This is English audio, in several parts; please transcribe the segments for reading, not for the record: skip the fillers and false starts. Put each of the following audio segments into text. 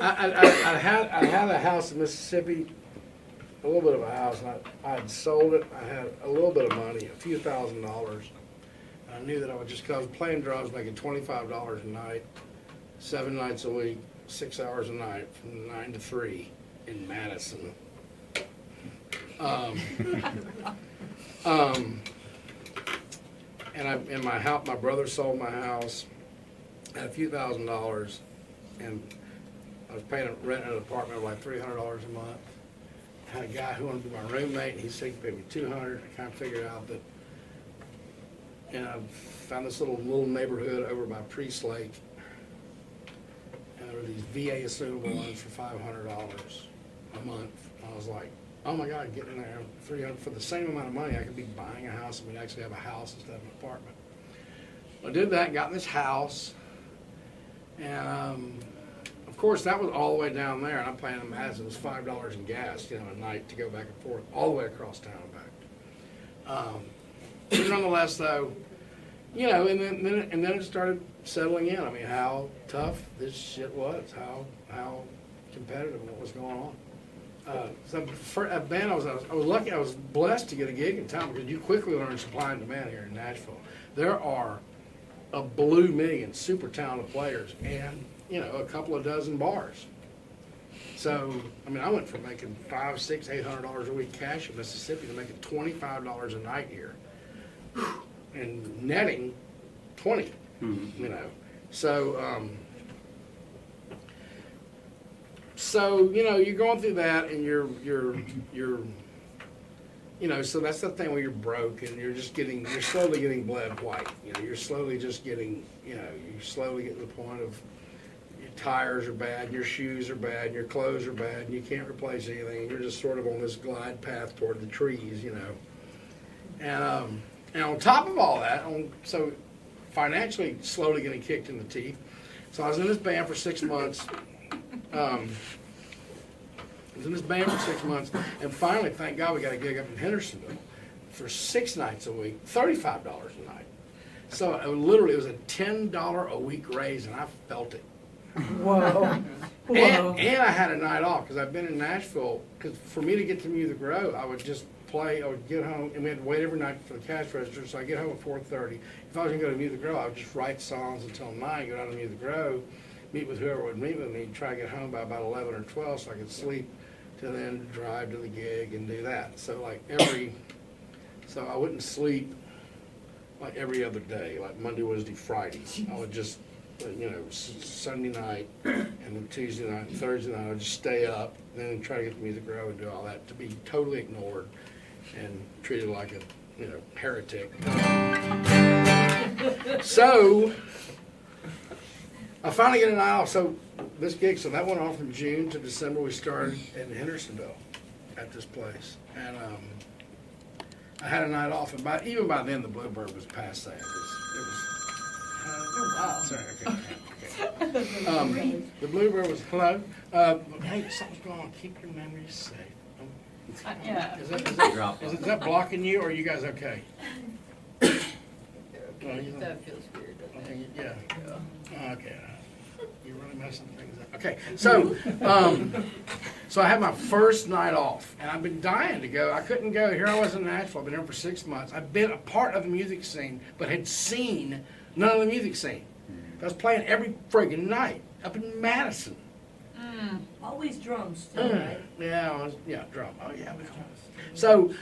I had a house in Mississippi, a little bit of a house, and I had sold it. I had a little bit of money, a few $1,000s. I knew that I would just, cause I was playing drums, making $25 a night, 7 nights a week, 6 hours a night, from 9 to 3 in Madison. And my house, my brother sold my house, had a few $1,000s, and I was paying rent in an apartment of like $300 a month. I had a guy who wanted to be my roommate, and he said he paid me $200. I kind of figured out that, and I found this little neighborhood over by Priest Lake, and there were these VA assumable ones for $500 a month. I was like, oh my God, getting in there $300 for the same amount of money. I could be buying a house, and we'd actually have a house instead of an apartment. I did that, got in this house, and of course that was all the way down there, and I'm paying in Madison. It was $5 in gas, a night to go back and forth, all the way across town and back. But nonetheless, though, and then it started settling in. I mean, how tough this shit was, how competitive and what was going on. So for a band, I was lucky. I was blessed to get a gig in town because you quickly learn supply and demand here in Nashville. There are a blue million super talented players and a couple of dozen bars. So I mean, I went from making $500, $600, $800 a week cash in Mississippi to making $25 a night here, and netting 20. So. So you're going through that, and you're so that's the thing where you're broke, and you're slowly getting bled white. You're slowly just getting, you're slowly getting to the point of your tires are bad, and your shoes are bad, and your clothes are bad, and you can't replace anything. You're just sort of on this glide path toward the trees, And on top of all that, so financially slowly getting kicked in the teeth. So I was in this band for 6 months. I was in this band for 6 months, and finally, thank God, we got a gig up in Hendersonville for 6 nights a week, $35 a night. So it was a $10 a week raise, and I felt it. Whoa. And I had a night off, because I've been in Nashville, because for me to get to Music Row, I would just play, I would get home, and we had to wait every night for the cash register, so I get home at 4:30. If I was going to go to Music Row, I would just write songs until 9, go down to Music Row, meet with whoever would meet with me, try to get home by about 11 or 12 so I could sleep, to then drive to the gig and do that. So so I wouldn't sleep like every other day, like Monday, Wednesday, Friday. I would just, Sunday night and then Tuesday night and Thursday night, I would just stay up, then try to get to Music Row and do all that, to be totally ignored and treated like a heretic. So I finally get a night off. So this gig, so that went on from June to December. We started in Hendersonville at this place, and I had a night off. And even by then, the Bluebird was past that. It was. Oh wow! Sorry. Okay. The Bluebird was hello. Hey, something's going on. Keep your memories safe. Yeah. Is that blocking you, or are you guys okay? Okay. That feels weird, doesn't it? Yeah. Okay. You're really messing things up. Okay, so I had my first night off, and I've been dying to go. I couldn't go. Here I was in Nashville. I've been here for 6 months. I've been a part of the music scene, but had seen none of the music scene. I was playing every friggin' night up in Madison. Always drums still, right? Yeah, drum. Oh yeah, so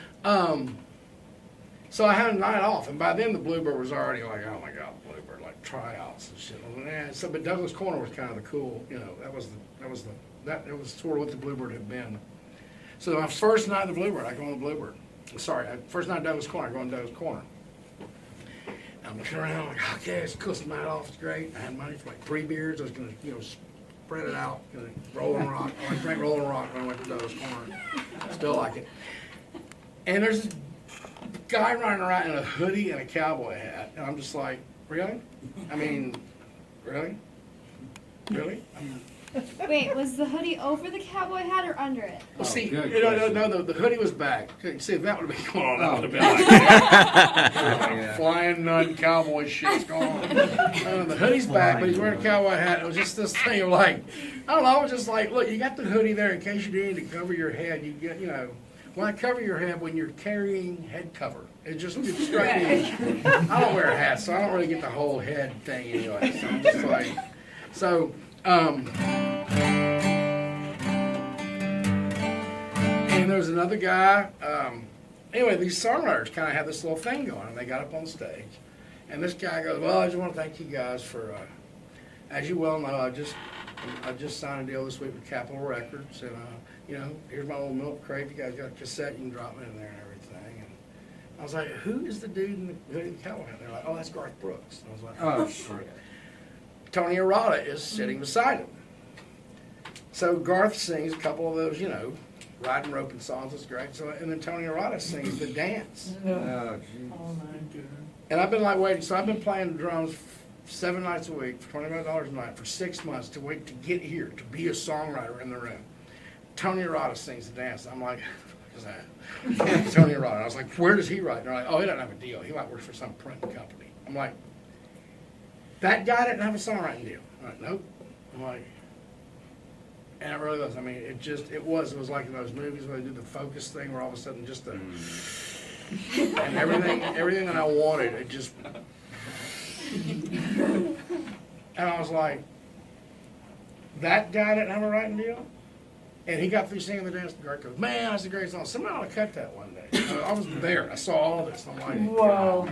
so I had a night off, and by then the Bluebird was already like, oh my God, Bluebird, like tryouts and shit. But Douglas Corner was kind of the cool, it was sort of what the Bluebird had been. So my first night at the Bluebird, I go on the Bluebird. First night at Douglas Corner, I go on Douglas Corner. I'm looking around like, okay, it's cool, some night off, it's great. I had money for like 3 beers. I was gonna, spread it out, Rolling Rock. I drank Rolling Rock when I went to Douglas Corner. Still like it. And there's this guy running around in a hoodie and a cowboy hat, and I'm just like, really? I mean, really? Really? Wait, was the hoodie over the cowboy hat or under it? Well, see, good no, the hoodie was back. See, if that would have been going on, that would have been like flying nun cowboy shit's going on. The hoodie's back, but he's wearing a cowboy hat. It was just this thing of like, I don't know, I was just like, look, you got the hoodie there in case you do need to cover your head. You get, why cover your head when you're carrying head cover? It just gets struck me. I don't wear a hat, so I don't really get the whole head thing anyway. So I'm just like, and there's another guy. Anyway, these songwriters kind of had this little thing going, and they got up on stage, and this guy goes, "Well, I just want to thank you guys for, as you well know, I just signed a deal this week with Capitol Records, and here's my little milk crate. If you guys got a cassette, you can drop it in there and everything." And I was like, "Who is the dude in the hoodie and the cowboy hat?" They're like, "Oh, that's Garth Brooks." And I was like, Oh, sure. Tony Arata is sitting beside him. So Garth sings a couple of those, riding roping songs. It's great. So, and then Tony Arata sings the dance. Oh, geez. Oh my goodness. And I've been like waiting. So I've been playing drums 7 nights a week for $25 a night for 6 months to wait to get here, to be a songwriter in the room. Tony Arata sings the dance. I'm like, what is that? Tony Arata. I was like, where does he write? And they're like, oh, he doesn't have a deal. He might work for some printing company. I'm like, that guy didn't have a songwriting deal. I'm like, nope. I'm like, and it really was. I mean, it was like in those movies where they do the focus thing where all of a sudden just the, and everything that I wanted, it just, and I was like, that guy didn't have a writing deal? And he got through singing the dance, and Garth goes, man, that's a great song. Somebody ought to cut that one day. I was there. I saw all this. I'm like, Whoa.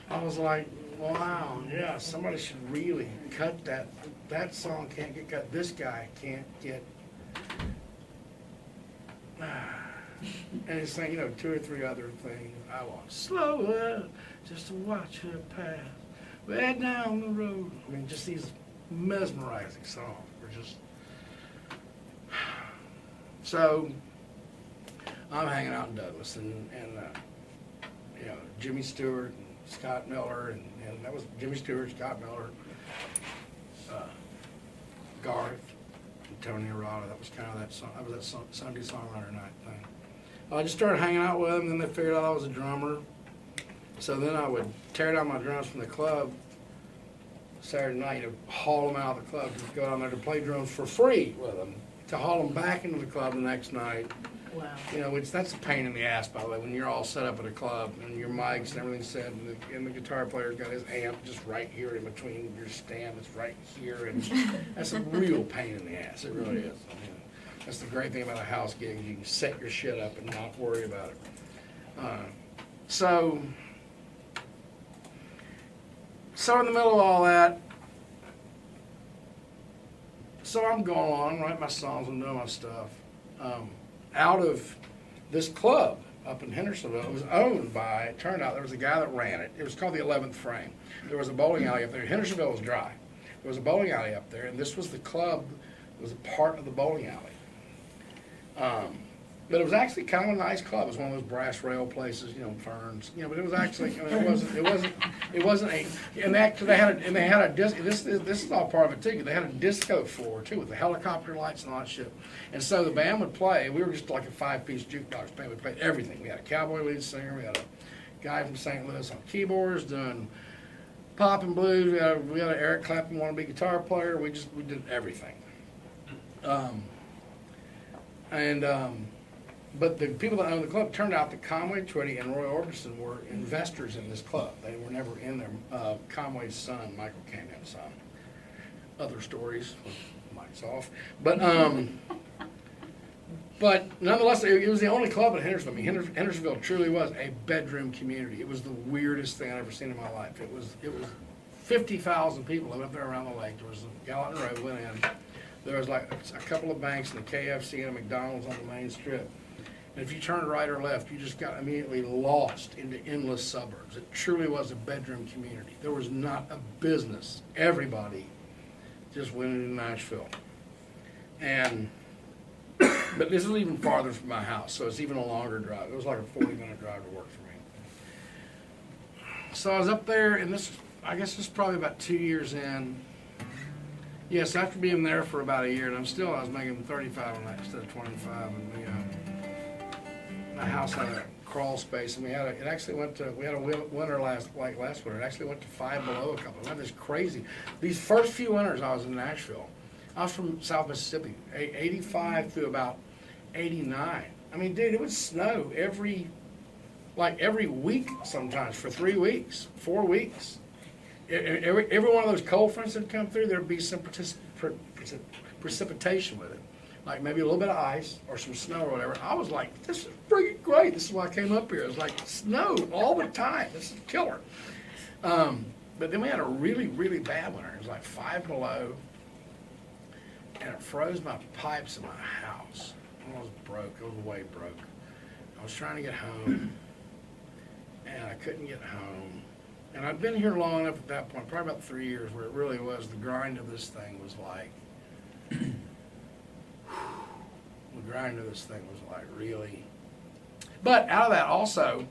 I was like, wow, yeah, somebody should really cut that. That song can't get cut. This guy can't get. And it's like, 2 or 3 other things. I want slower just to watch her pass way down the road. I mean, just these mesmerizing songs were just. So I'm hanging out in Douglas, and Jimmy Stewart and Scott Miller, and that was Jimmy Stewart, Scott Miller, Garth, and Tony Arata. That was kind of that song. That was that Sunday Songwriter Night thing. I just started hanging out with them, and then they figured out I was a drummer. So then I would tear down my drums from the club Saturday night, haul them out of the club, just go down there to play drums for free with them, to haul them back into the club the next night. Wow. That's a pain in the ass, by the way, when you're all set up at a club and your mics and everything's set, and the guitar player's got his amp just right here in between your stand. It's right here, and that's a real pain in the ass. It really is. I mean, that's the great thing about a house gig. You can set your shit up and not worry about it. So in the middle of all that, so I'm going along, writing my songs and doing my stuff. Out of this club up in Hendersonville, it was owned by, it turned out there was a guy that ran it. It was called the 11th Frame. There was a bowling alley up there. Hendersonville was dry. There was a bowling alley up there, and this was the club, it was a part of the bowling alley. But it was actually kind of a nice club. It was one of those brass rail places, ferns. But it was actually, it wasn't a, and they had a disc, this is all part of it too. They had a disco floor too with the helicopter lights and all that shit. And so the band would play. We were just like a 5-piece jukebox band. We played everything. We had a cowboy lead singer. We had a guy from St. Louis on keyboards doing pop and blues. We had an Eric Clapton wannabe guitar player. We did everything. But the people that owned the club, turned out that Conway Twitty and Roy Orbison were investors in this club. They were never in there. Conway's son, Michael, came in. So other stories, mic's off. But nonetheless, it was the only club in Hendersonville. I mean, Hendersonville truly was a bedroom community. It was the weirdest thing I've ever seen in my life. It was 50,000 people lived up there around the lake. There was a Gallatin Road went in. There was like a couple of banks and a KFC and a McDonald's on the main strip. And if you turned right or left, you just got immediately lost into endless suburbs. It truly was a bedroom community. There was not a business. Everybody just went into Nashville. But this is even farther from my house, so it's even a longer drive. It was like a 40-minute drive to work for me. So I was up there, and I guess this is probably about 2 years in, Yes, after being there for about a year, and I was making 35 on that instead of 25, and my house had a crawl space, and we had a winter last winter, it actually went to 5 below a couple, that is crazy. These first few winters I was in Nashville, I was from South Mississippi, 85 through about 89. I mean, dude, it would snow every week sometimes for 3 weeks, 4 weeks. Every one of those cold fronts that come through, there'd be some precipitation with it. Like maybe a little bit of ice or some snow or whatever. I was like, this is freaking great. This is why I came up here. It was like snow all the time. This is killer. But then we had a really, really bad winter. It was like 5 below. And it froze my pipes in my house. I was broke. I was way broke. I was trying to get home. And I couldn't get home. And I'd been here long enough at that point, probably about 3 years, where it really was, the grind of this thing was like, the grind of this thing was like really, but out of that also,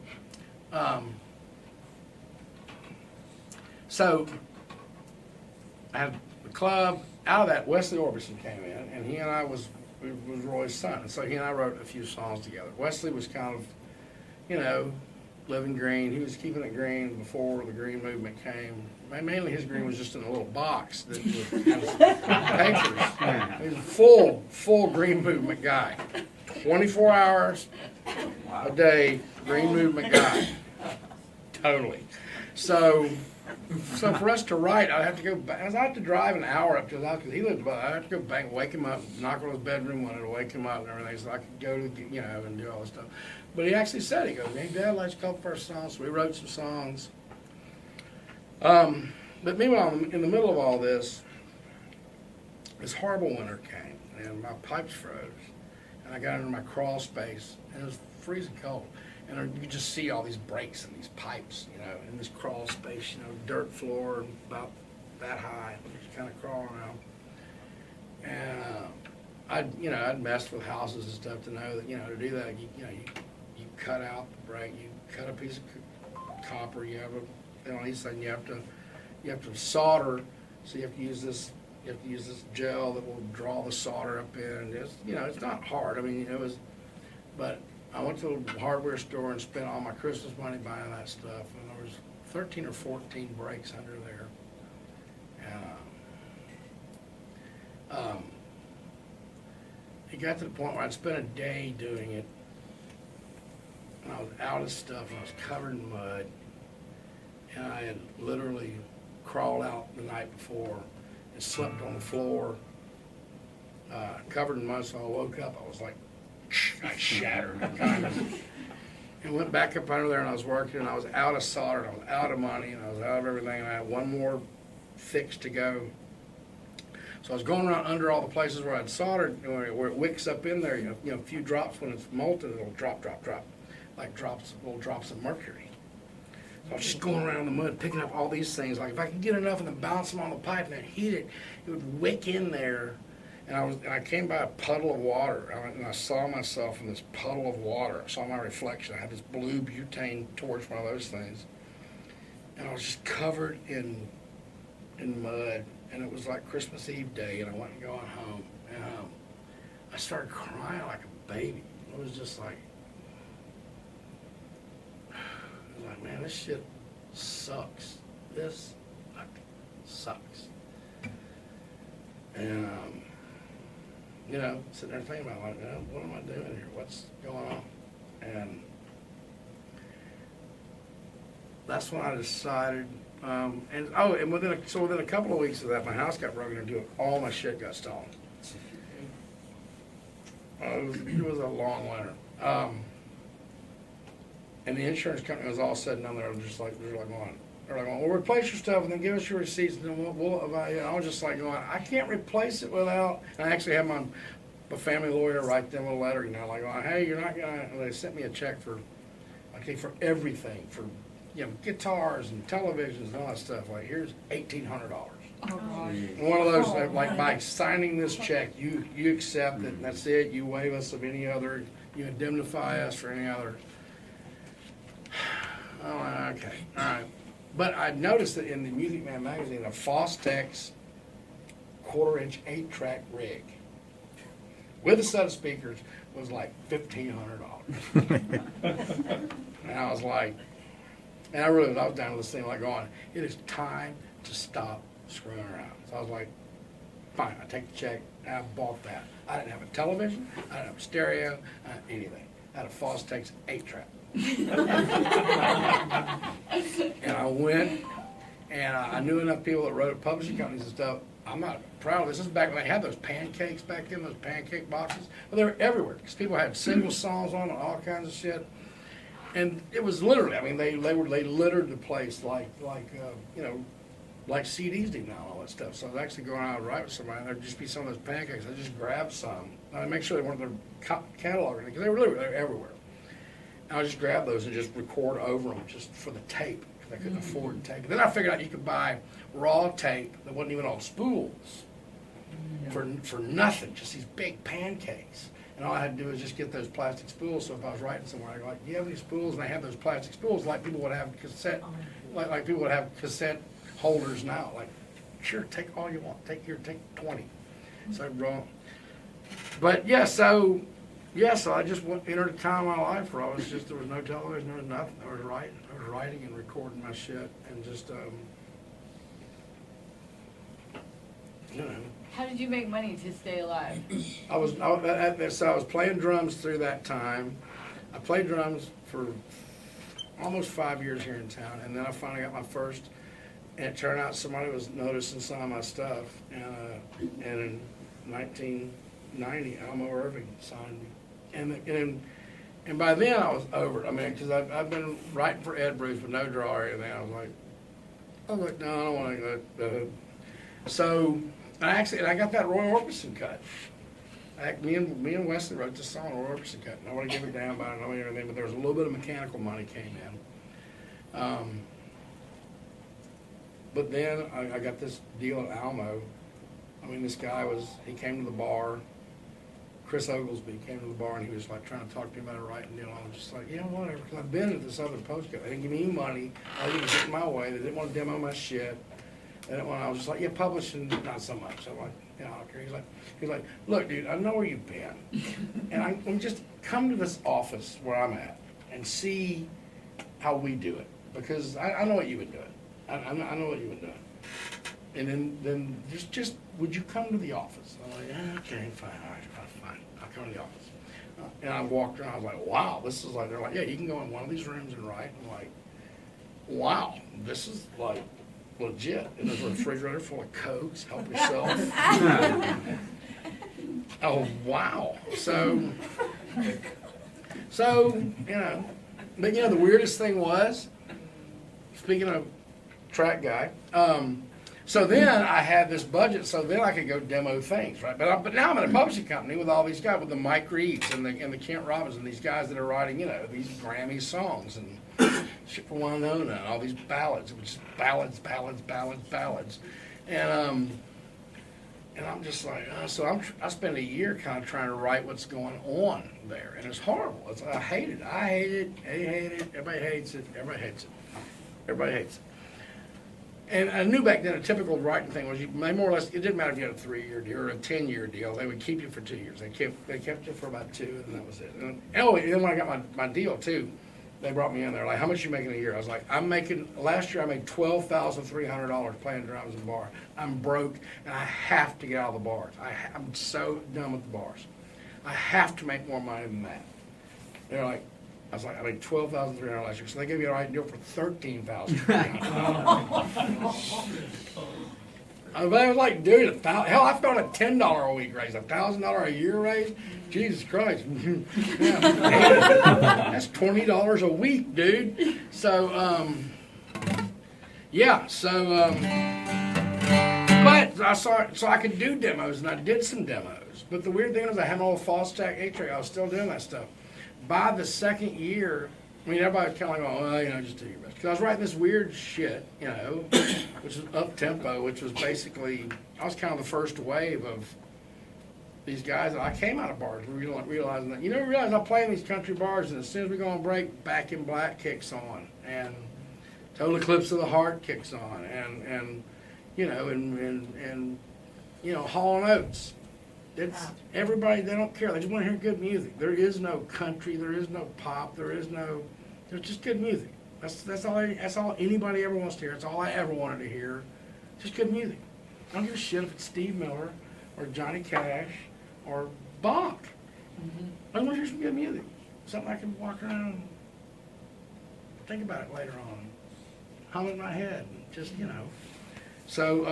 so I had the club, out of that Wesley Orbison came in, and he and I was Roy's son, and so he and I wrote a few songs together. Wesley was kind of, living green. He was keeping it green before the green movement came. Mainly his green was just in a little box that was pictures. He was a full green movement guy. 24 hours a day, green movement guy. Totally. So for us to write, I'd have to go back. I'd have to drive an hour up to his house because he lived above. I'd have to go back, wake him up, knock on his bedroom window to wake him up and everything, so I could go to, and do all this stuff. But he actually said, he goes, hey, Dad, let's go first songs. So we wrote some songs. But meanwhile, in the middle of all this horrible winter came, and my pipes froze, and I got into my crawl space, and it was freezing cold. And you could just see all these breaks in these pipes, in this crawl space, dirt floor about that high, just kind of crawling around. And I'd messed with houses and stuff to know that, to do that, you cut out the break, you cut a piece of copper, you have on each side, you have to solder, so you have to use this gel that will draw the solder up in. It's not hard. I mean, but I went to a hardware store and spent all my Christmas money buying that stuff, and there was 13 or 14 breaks under there. And it got to the point where I'd spent a day doing it, and I was out of stuff, and I was covered in mud, and I had literally crawled out the night before and slept on the floor, covered in mud. So I woke up, I was like, I shattered, kind of, and went back up under there, and I was working, and I was out of solder, and I was out of money, and I was out of everything, and I had one more fix to go. So I was going around under all the places where I'd soldered, where it wicks up in there, a few drops when it's molten, it'll drop, like little drops of mercury. So I was just going around the mud, picking up all these things. Like if I could get enough and then bounce them on the pipe and then heat it, it would wick in there. And I came by a puddle of water, and I saw myself in this puddle of water. I saw my reflection. I had this blue butane torch, one of those things, and I was just covered in mud. And it was like Christmas Eve day, and I went going home, and I started crying like a baby. It was just like, man, this shit sucks. This sucks. And sitting there thinking about what am I doing here? What's going on? And that's when I decided. And within a couple of weeks of that, my house got broken into. All my shit got stolen. It was a long winter. And the insurance company was all said and done. They're like going, we'll replace your stuff and then give us your receipts and then we'll evaluate. I was just like going, I can't replace it without. And I actually had my family lawyer write them a letter, like going, hey, you're not gonna. And they sent me a check for everything, for guitars and televisions and all that stuff. Like, here's $1,800. Oh, gosh. And one of those, like by signing this check, you accept it, and that's it. You waive us of any other. You indemnify us for any other. Oh, okay, all right. But I noticed that in the Music Man magazine, a Fostex quarter-inch 8-track rig with a set of speakers was like $1,500. And I was like, and I was down to this thing like going, it is time to stop screwing around. So I was like, fine, I take the check, and I bought that. I didn't have a television, I didn't have a stereo, I didn't have anything. I had a Fostex 8-track. And I went, and I knew enough people that wrote at publishing companies and stuff. I'm not proud of this. This is back when they had those pancakes back then, those pancake boxes. Well, they were everywhere because people had single songs on and all kinds of shit. And it was literally, I mean, they littered the place like CDs do now, all that stuff. So I was actually going out and write with somebody, and there'd just be some of those pancakes. I just grabbed some. I'd make sure they weren't their catalog or anything, because they were everywhere. And I would just grab those and just record over them just for the tape, because I couldn't afford tape. But then I figured out you could buy raw tape that wasn't even on spools for nothing, just these big pancakes. And all I had to do was just get those plastic spools. So if I was writing somewhere, I'd go like, do you have any spools? And I had those plastic spools like people would have cassette, like people would have cassette holders now. Like, sure, take all you want. Take 20. So I brought. But yeah, so I just entered a time of my life where there was no television, there was nothing. I was writing and recording my shit, and just you know. How did you make money to stay alive? I was playing drums through that time. I played drums for almost 5 years here in town, and then I finally got my first. And it turned out somebody was noticing some of my stuff, and in 1990, Almo Irving signed me, and by then I was over it. I mean, because I've been writing for Ed Bruce with no draw or anything. I was like, no, I don't want to go. So. I got that Roy Orbison cut. Me and Wesley wrote this song, Roy Orbison cut. Nobody gave a damn about it, nobody anything, but there was a little bit of mechanical money came in. But then I got this deal at Almo. I mean, this guy he came to the bar. Chris Oglesby came to the bar, and he was like trying to talk to me about a writing deal. I was just like, yeah, whatever, because I've been at this other post co. They didn't give me any money. I didn't get in my way. They didn't want to demo my shit. And when I was just like, yeah, publishing, not so much. So I'm like, yeah, I don't care. He's like, look, dude, I know where you've been. And I'm just come to this office where I'm at and see how we do it. Because I know what you've been doing. I know what you've been doing. And then just would you come to the office? I'm like, yeah, okay, fine, all right, fine. I'll come to the office. And I walked around, I was like, wow, this is like, they're like, yeah, you can go in one of these rooms and write. I'm like, wow, this is like, legit. And there's a refrigerator full of Cokes, help yourself. Oh, wow. So, you know, but you know, the weirdest thing was, speaking of track guy, so then I had this budget, so then I could go demo things, right? But now I'm in a publishing company with all these guys, with the Mike Reeves and the Kent Robbins and these guys that are writing, you know, these Grammy songs and shit for Winona and all these ballads, which is ballads. And I'm just like, I spent a year kind of trying to write what's going on there, and it's horrible. I hate it. They hate it. Everybody hates it. And I knew back then a typical writing thing was they more or less, it didn't matter if you had a 3-year deal or a 10-year deal, they would keep you for 2 years. They kept you for about 2, and that was it. And then when I got my deal too, they brought me in there like, how much you making a year? I was like, last year I made $12,300 playing drums in a bar. I'm broke, and I have to get out of the bars. I'm so done with the bars. I have to make more money than that. They're like, I was like, I made $12,300 last year, so they gave me a right deal for $13,300. I was like, dude, hell, I found a $10 a week raise, $1,000 a year raise. Jesus Christ, yeah, that's $20 a week, dude. So, but I could do demos, and I did some demos. But the weird thing was, I had my old Fostex 8-track. I was still doing that stuff. By the second year, I mean, everybody was kind of like, oh, well, you know, just do your best. Because I was writing this weird shit, you know, which was up-tempo, which was basically, I was kind of the first wave of these guys. I came out of bars realizing that, you know, realize I'm playing these country bars, and as soon as we go on break, Back in Black kicks on, and Total Eclipse of the Heart kicks on, and you know, and Hall & Oates. It's everybody, they don't care. They just want to hear good music. There is no country, there is no pop, there's just good music. That's all anybody ever wants to hear. That's all I ever wanted to hear. Just good music. I don't give a shit if it's Steve Miller or Johnny Cash or Bach. I want to hear some good music. Something I can walk around and think about it later on. Hum in my head. Just, So,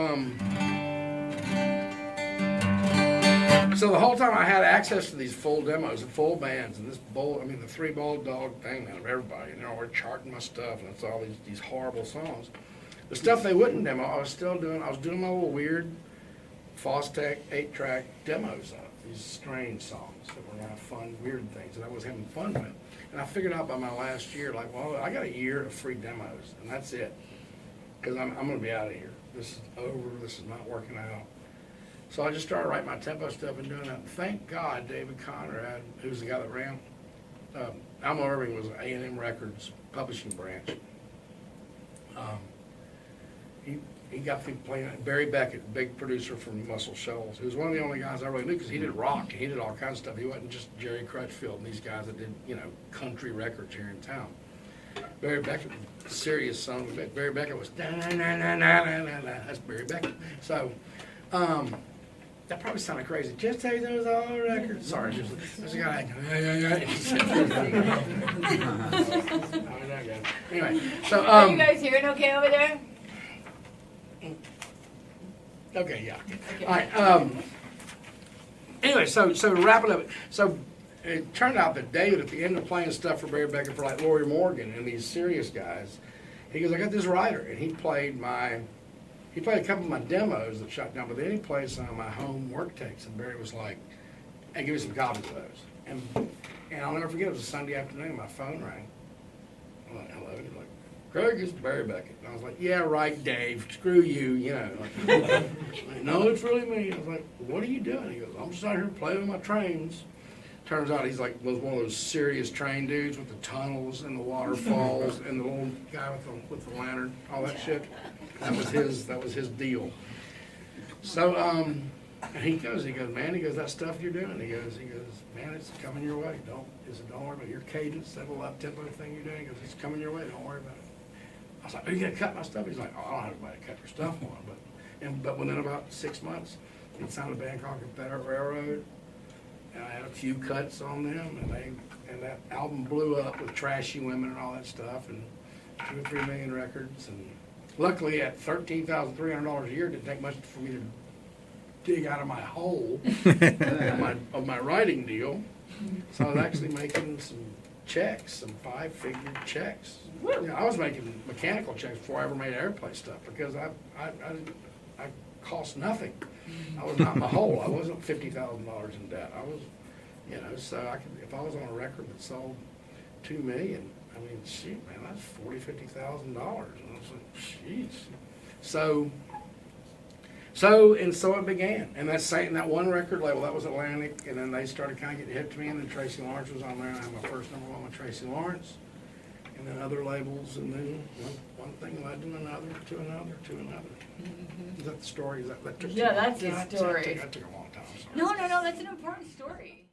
so the whole time I had access to these full demos and full bands and the Three Bald Dog thing, man, of everybody. We're charting my stuff and it's all these horrible songs. The stuff they wouldn't demo, I was doing my little weird Fostech 8-track demos of these strange songs that were not fun, weird things that I was having fun with. And I figured out by my last year, like, well, I got a year of free demos, and that's it. Because I'm going to be out of here. This is over. This is not working out. So I just started writing my tempo stuff and doing that. Thank God David Conrad, who's the guy that ran, Alma Irving was A&M Records publishing branch. He got me playing Barry Beckett, big producer from Muscle Shoals, who was one of the only guys I really knew because he did rock and he did all kinds of stuff. He wasn't just Jerry Crutchfield and these guys that did, country records here in town. Barry Beckett, serious son. Barry Beckett was da-na-na-na-na-na-na. That's Barry Beckett. So, that probably sounded crazy. Just take those all records. Sorry, there's a guy. Anyway, so Are you guys hearing okay over there? okay, yeah. Okay. All right. Anyway, so to wrap it up, so it turned out that David, at the end of playing stuff for Barry Beckett for like Lori Morgan and these serious guys, he goes, I got this writer, and he played a couple of my demos that shot down, but then he played some of my home work takes, and Barry was like, hey, give me some copies of those. And I'll never forget, it was a Sunday afternoon, my phone rang. I'm like, hello? He's like, Craig, it's Barry Beckett. And I was like, yeah, right, Dave, screw you, Like, no, it's really me. I was like, what are you doing? He goes, I'm just out here playing with my trains. Turns out he's like one of those serious train dudes with the tunnels and the waterfalls and the little guy with the lantern, all that shit. That was his deal. So and he goes, man, that stuff you're doing, he goes, man, it's coming your way. Don't worry about it. Your cadence, that little up-tempo thing you're doing, he goes, it's coming your way, don't worry about it. I was like, are you gonna cut my stuff? He's like, oh, I don't have anybody to cut your stuff on, but within about 6 months, he signed a band called Confederate Railroad. And I had a few cuts on them, and that album blew up with Trashy Women and all that stuff, and 2 or 3 million records. And luckily, at $13,300 a year, it didn't take much for me to dig out of my hole of my writing deal. So I was actually making some checks, some 5-figure checks. I was making mechanical checks before I ever made airplay stuff because I cost nothing. I was not in the hole. I wasn't $50,000 in debt. I was, so if I was on a record that sold $2 million, I mean, shoot, man, that's $40,000-$50,000. And I was like, jeez. So it began. And that one record label, that was Atlantic, and then they started kind of getting hip to me, and then Tracy Lawrence was on there, and I had my first #1 with Tracy Lawrence. And then other labels, and then one thing led to another, to another, to another. Is that the story? That took Yeah, that's the story. That took a long time. Sorry. No, that's an important story.